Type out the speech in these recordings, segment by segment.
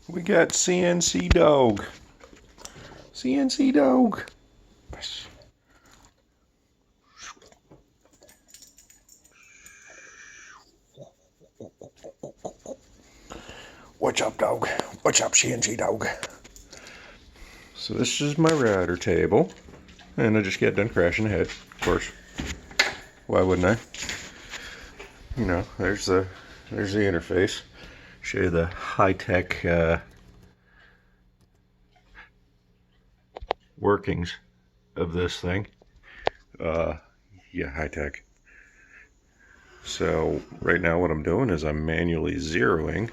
We got CNC dawg. CNC dawg. What's up, dawg? What's up, CNC dawg? So this is my router table, and I just got done crashing the head. Of course, why wouldn't I? You know, there's the interface. Show you the high-tech workings of this thing. Yeah, high-tech. So right now what I'm doing is I'm manually zeroing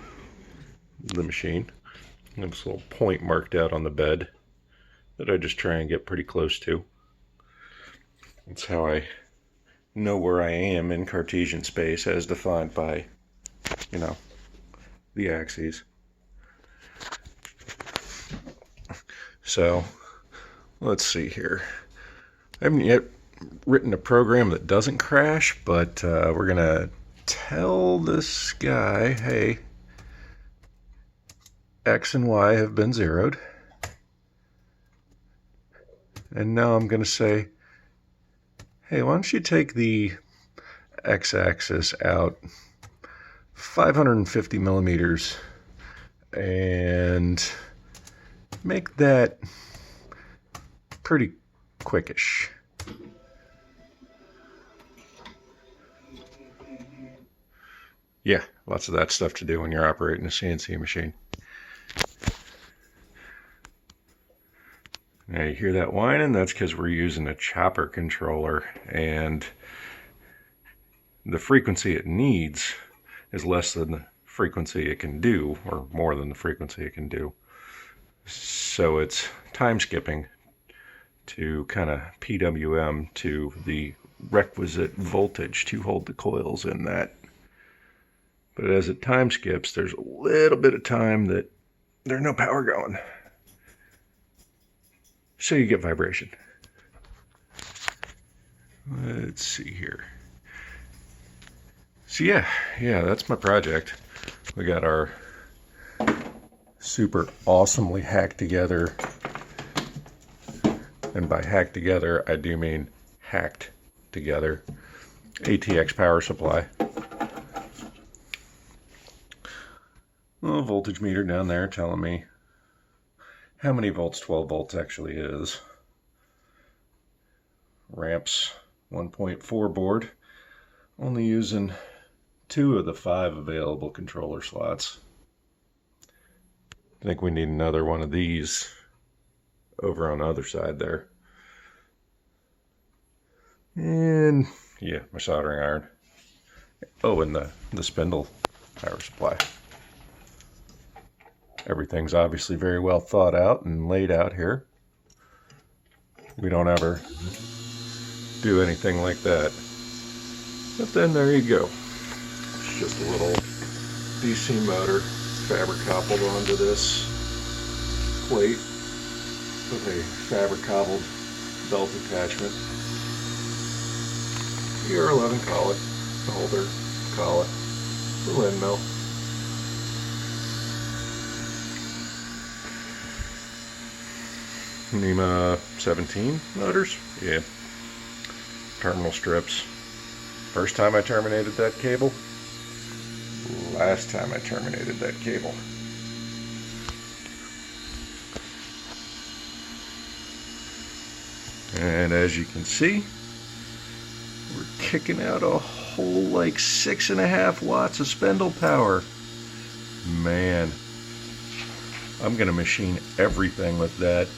the machine. There's this little point marked out on the bed that I just try and get pretty close to. That's how I know where I am in Cartesian space as defined by, you know, the axes. So let's see here. I haven't yet written a program that doesn't crash, but we're gonna tell this guy, hey, X and Y have been zeroed. And now I'm gonna say, hey, why don't you take the x-axis out 550 millimeters and make that pretty quickish. Yeah, lots of that stuff to do when you're operating a CNC machine. Now you hear that whining? That's because we're using a chopper controller, and the frequency it needs is less than the frequency it can do, or more than the frequency it can do. So it's time skipping to kind of PWM to the requisite voltage to hold the coils in that. But as it time skips, there's a little bit of time that there's no power going. So you get vibration. Let's see here. So yeah, that's my project. We got our super awesomely hacked together, and by hacked together, I do mean hacked together, ATX power supply. Little voltage meter down there telling me how many volts 12 volts actually is. Ramps 1.4 board, only using 2 of the 5 available controller slots. I think we need another one of these over on the other side there. And yeah, my soldering iron. Oh, and the spindle power supply. Everything's obviously very well thought out and laid out here. We don't ever do anything like that. But then there you go. It's just a little DC motor fabric coupled onto this plate with a fabric coupled belt attachment. ER11 collet, holder collet, Berlin mill. NEMA 17 motors, yeah. Terminal strips. First time I terminated that cable. Last time I terminated that cable. And as you can see, we're kicking out a whole like 6.5 watts of spindle power. Man, I'm gonna machine everything with that.